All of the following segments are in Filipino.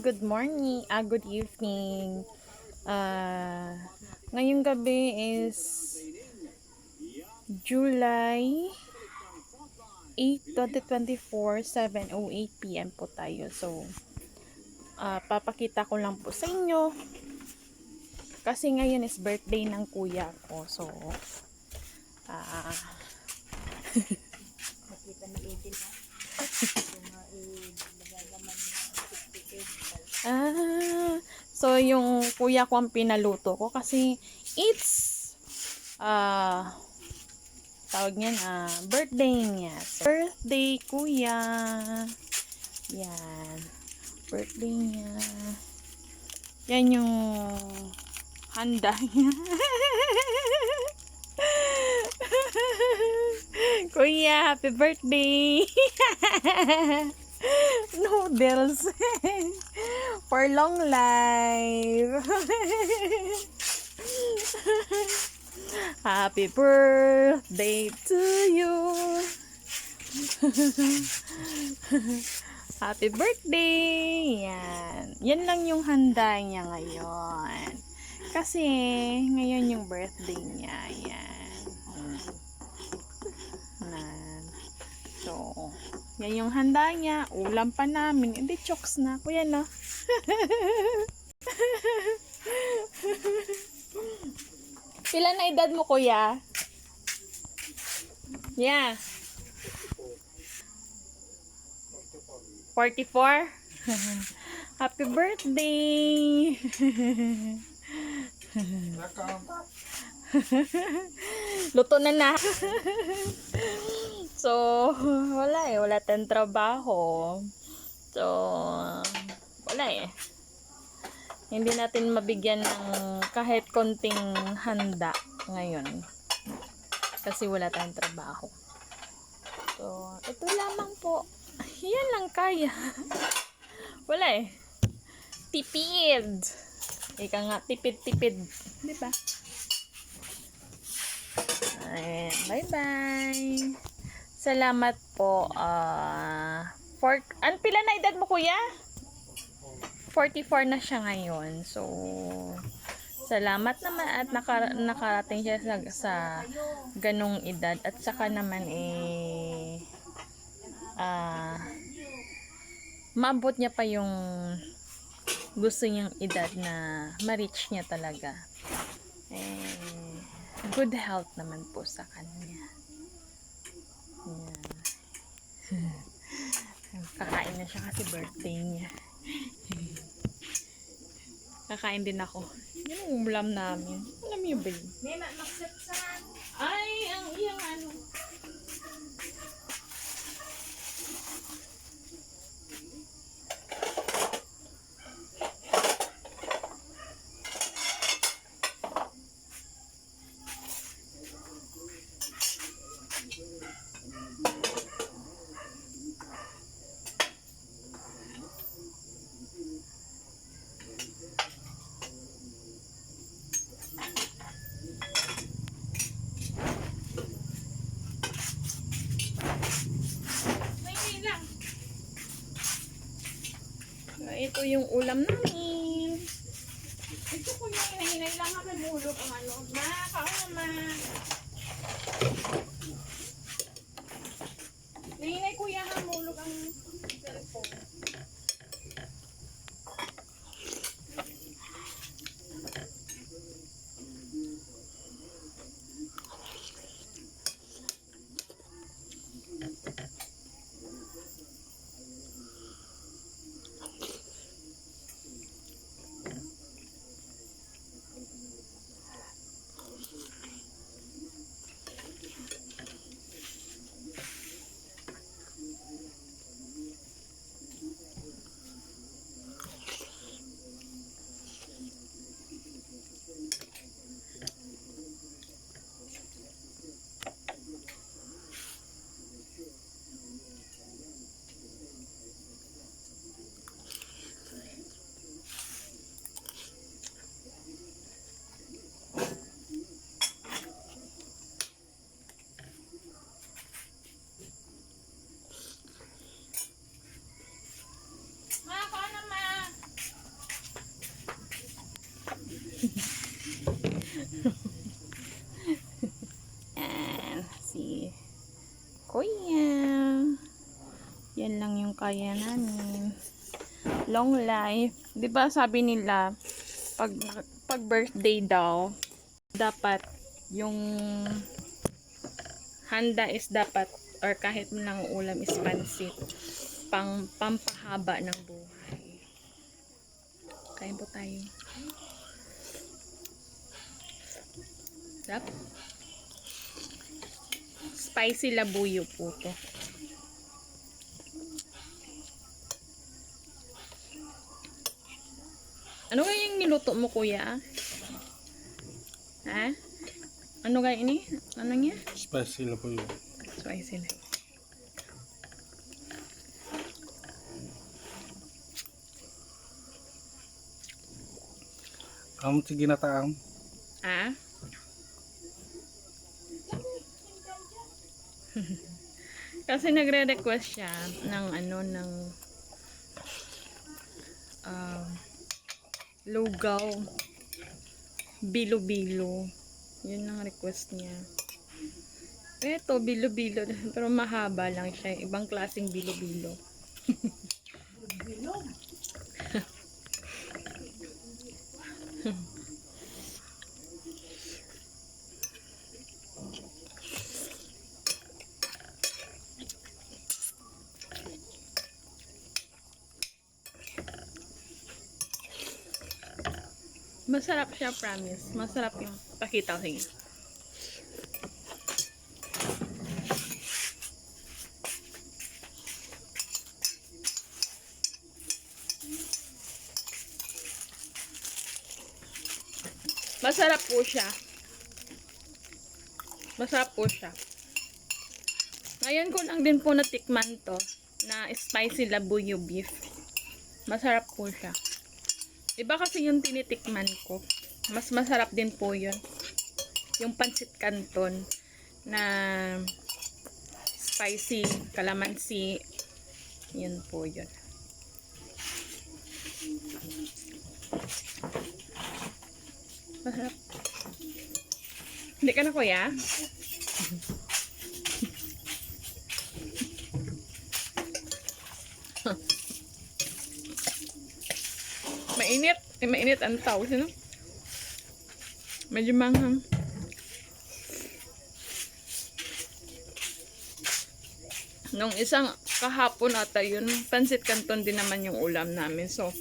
good morning, good evening. Ngayong gabi is July 8, 2024, 7:08 PM po tayo. So, papakita ko lang po sa inyo kasi ngayon is birthday ng kuya ko. So, so yung kuya ko ang pinaluto ko kasi it's tawag niyan, birthday niya. So, birthday kuya. Yan. Birthday niya. Yan yung handa niya. Kuya, happy birthday. Noodles. For long life. Happy birthday to you. Happy birthday. Yan. Yan lang yung handa niya ngayon. Kasi ngayon yung birthday niya. Yan. So, yan yung handa niya. Ulam pa namin. Hindi, chokes na. Kuya na. Ilan na edad mo, kuya? Yeah. 44? Happy birthday! Luto na. So, wala tayong trabaho. So, wala eh. Hindi natin mabigyan ng kahit konting handa ngayon. Kasi wala tayong trabaho. So, ito lamang po. Yan lang kaya. Wala eh. Tipid. Ika nga, tipid-tipid. Diba? Ayan, bye-bye. Salamat po. Pila na edad mo, kuya? 44 na siya ngayon. So, salamat naman at nakarating siya sa ganong edad. At saka naman maabot niya pa yung gusto niyang edad na ma-reach niya talaga. Good health naman po sa kanya. Yan. Kakain na siya kasi birthday niya. Kakain din ako. Yan ang ulam namin. Alam niyo ba yun? Ay, ang iyang ano. Ito yung ulam namin. Ito ko yung hinahinay lang kami mulog ang ano. Kauma. Hinahinay kuya ang mulog ang cellphone. Yan lang yung kaya namin. Long life. 'Di ba sabi nila, pag birthday daw, dapat yung handa is dapat, or kahit lang ulam is pansit. Pampahaba ng buhay. Kain po tayo. Sarap. Spicy labuyo po to. Ano kaya yung niluto mo, kuya? Ha? Ano kaya ini? Ano niya? Spicy lang po yun. Spicy na. Kamu si ginataang. Ah? Kasi nagre-request siya ng lugaw, bilo-bilo. Yun ang request niya. Eto, bilo-bilo. Pero mahaba lang siya. Ibang klaseng bilo-bilo. Masarap siya, promise. Masarap yung pakita ko sa inyo. Masarap po siya. Masarap po siya. Ngayon ko lang din po natikman to na spicy labuyo beef. Masarap po siya. Iba kasi yung tinitikman ko. Mas masarap din po yun. Yung pancit canton na spicy calamansi. Yun po yun. Masarap. Hindi ka na, kuya? Mainit. Mainit ang tao. Sino? Medyo manghang. Nung isang kahapon ata yun, pancit canton din naman yung ulam namin. So,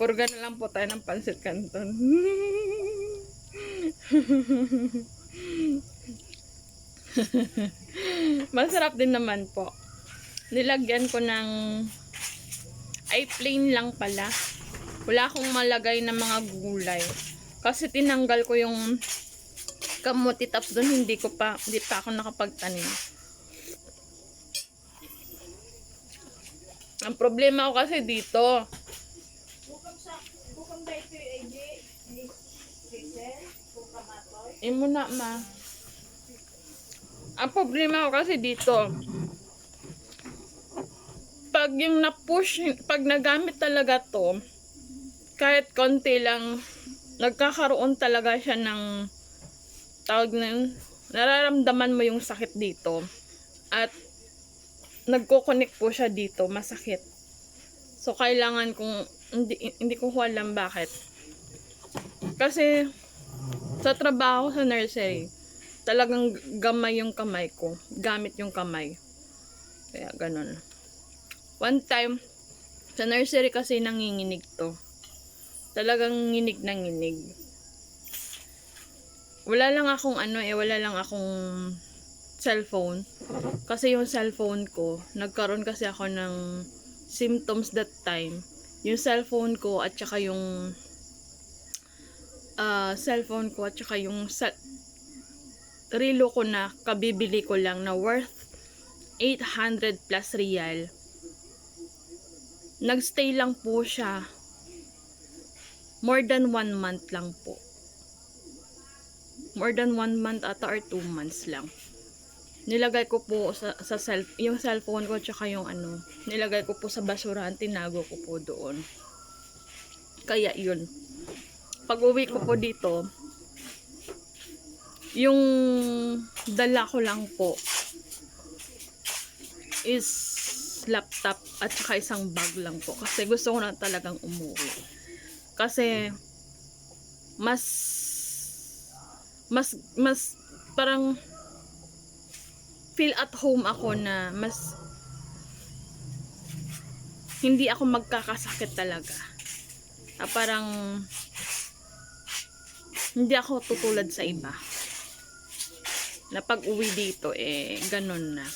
purga na lang po tayo ng pancit canton. Masarap din naman po. Nilagyan ko ng ay plain lang pala. Wala akong malagay ng mga gulay. Kasi tinanggal ko yung kamuti, tapos doon hindi pa ako nakapagtanim. Ang problema ko kasi dito, imo na ma. Ang problema ko kasi dito, pag yung na-push, pag nagamit talaga to, kahit konti lang, nagkakaroon talaga siya ng tawag na yun, nararamdaman mo yung sakit dito. At nagko-connect po siya dito, masakit. So, kailangan kong, hindi ko alam bakit. Kasi, sa trabaho sa nursery, talagang gamay yung kamay ko. Gamit yung kamay. Kaya, ganun. One time, sa nursery kasi nanginginig to. Talagang nginig na nginig. Wala lang akong wala lang akong cellphone. Kasi yung cellphone ko, nagkaroon kasi ako ng symptoms that time. Yung cellphone ko at saka yung relo ko na kabibili ko lang na worth 800 plus real. Nagstay lang po siya. More than 1 month lang po. More than 1 month ata or 2 months lang. Nilagay ko po yung cellphone ko tsaka yung nilagay ko po sa basurahan, tinago ko po doon. Kaya yun. Pag uwi ko po dito, yung dala ko lang po is laptop at saka isang bag lang po. Kasi gusto ko na talagang umuwi. Kasi mas parang feel at home ako na mas hindi ako magkakasakit talaga. Parang hindi ako tutulad sa iba. Na pag uwi dito, ganun na.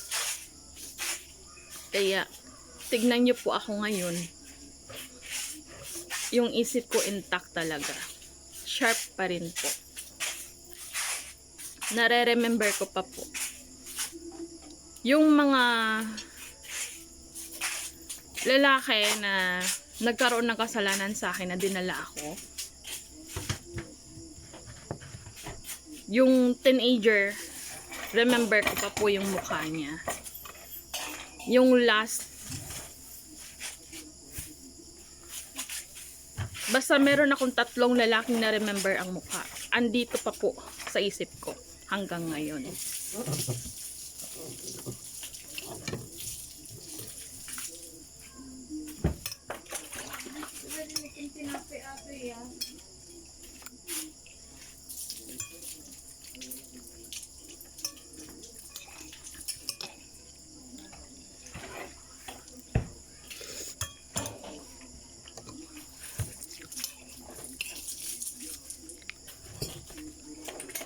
Kaya, tignan nyo po ako ngayon. Yung isip ko intact talaga. Sharp pa rin po. Nare-remember ko pa po. Yung mga lalaki na nagkaroon ng kasalanan sa akin na dinala ako. Yung teenager, remember ko pa po yung mukha niya. Yung last, basta meron akong 3 lalaking na remember ang mukha. Andito pa po sa isip ko hanggang ngayon.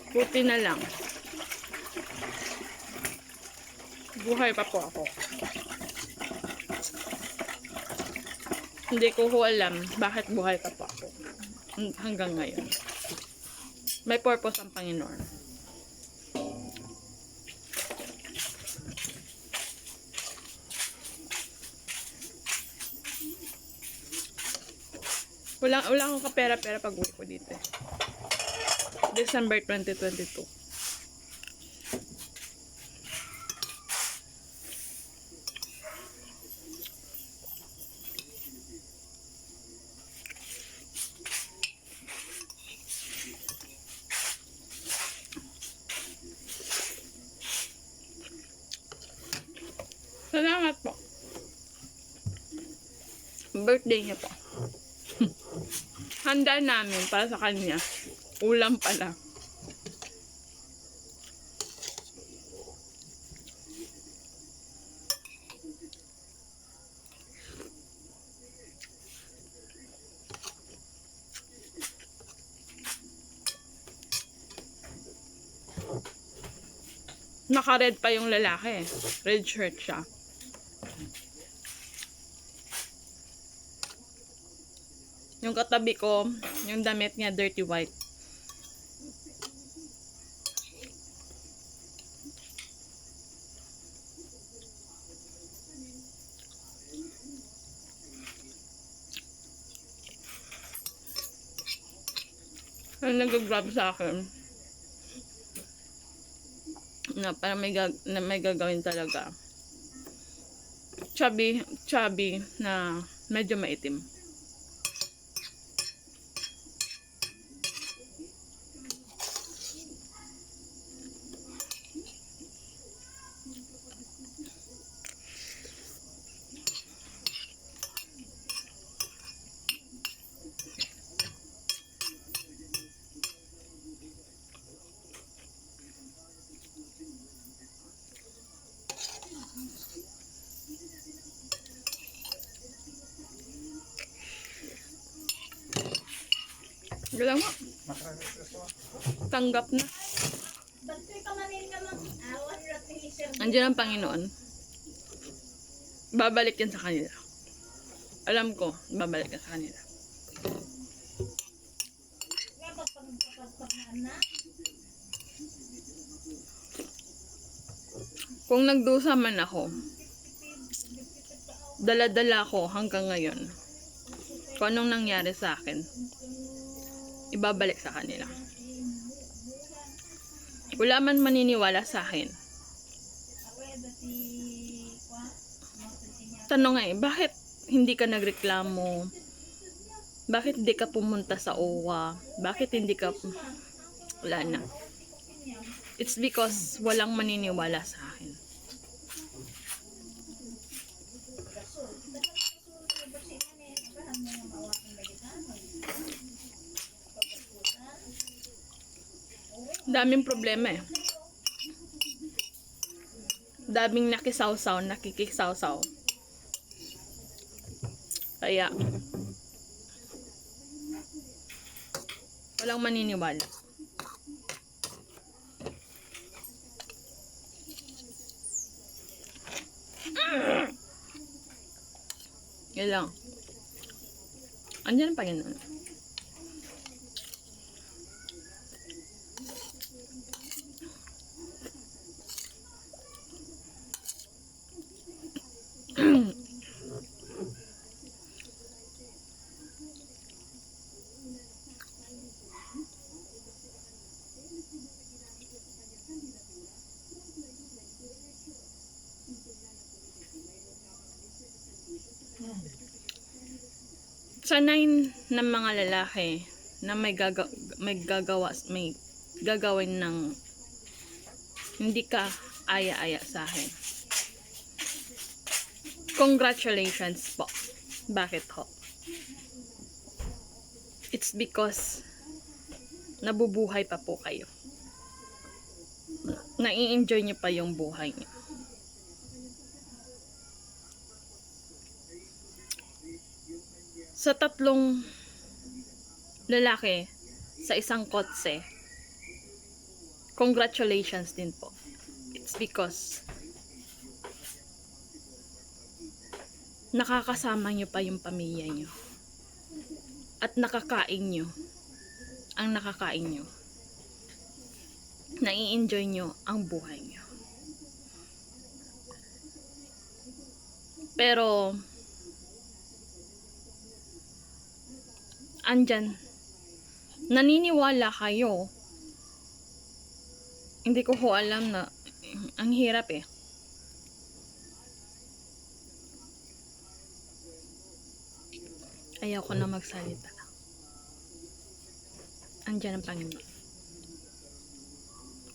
Buti na lang. Buhay pa po ako. Hindi ko alam bakit buhay pa po ako hanggang ngayon. May purpose ang Panginoon. Wala akong kapera-pera pag uwi ko dito. December 2022. Salamat po. Birthday niya po. Handa namin para sa kanya. Ulam pala. Naka-red pa yung lalaki. Red shirt siya. Yung katabi ko, yung damit niya dirty white. Ang nag-grab sa akin na parang may gagawin talaga. Chubby na medyo maitim. Galang mo. Tanggap na. Andiyan ang Panginoon. Babalik yan sa kanila. Alam ko, babalik yan sa kanila. Kung nagdusa man ako, dala-dala ko hanggang ngayon. Kung anong nangyari sa akin, ibabalik sa kanila. Wala man maniniwala sa akin. Tanong bakit hindi ka nagreklamo? Bakit hindi ka pumunta sa OWA? Bakit hindi ka... Wala na. It's because walang maniniwala sa akin. Daming problema eh. Daming nakisawsaw, nakikisawsaw. Kaya, walang maniniwala. Yan lang. Andiyan pa yun. Sanay ng mga lalaki na may gagawin ng hindi ka aya-aya sa akin. Congratulations po. Bakit ho? It's because nabubuhay pa po kayo. Nai-enjoy niyo pa yung buhay niyo. Sa tatlong lalaki sa isang kotse, congratulations din po. It's because nakakasama nyo pa yung pamilya nyo. At nakakain nyo ang nakakain nyo. Nai-enjoy nyo ang buhay nyo. Pero andyan, naniniwala kayo, hindi ko ho alam na ang hirap eh. Ayaw ko na magsalita. Andyan ang Panginoon.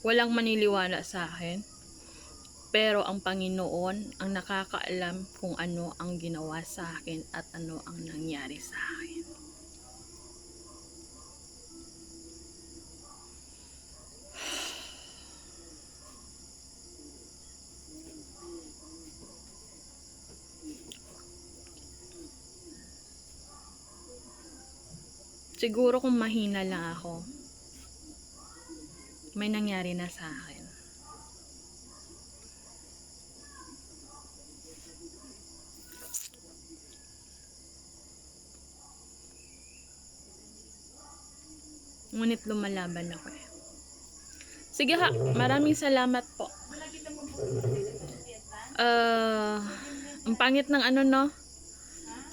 Walang maniliwala sa akin, pero ang Panginoon ang nakakaalam kung ano ang ginawa sa akin at ano ang nangyari sa akin. Siguro kung mahina lang ako, may nangyari na sa akin. Ngunit lumalaban ako eh. Sige ha, maraming salamat po. Ang pangit ng ano no,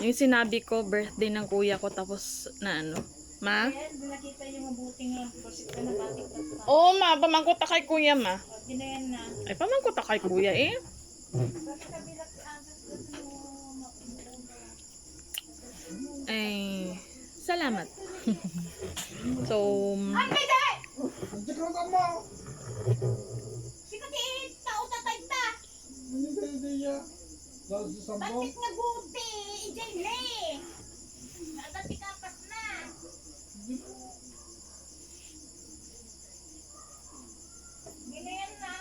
yung sinabi ko, birthday ng kuya ko, tapos na ano, ma? Nakita yung mabuting prosita na batik at Oo ma, pamangkot ta kay kuya ma. ginayan na. Ay, pamangkot ta kay kuya eh. Ay, salamat. So, Sikatit, tao tatay ta. Batik nga buti, ijay le. Nadati kapas na. Ginayan na.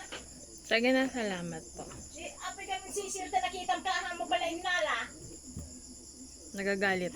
sige na, salamat po. Si api kami sisir ta nakita ka mo pala inala. Nagagalit.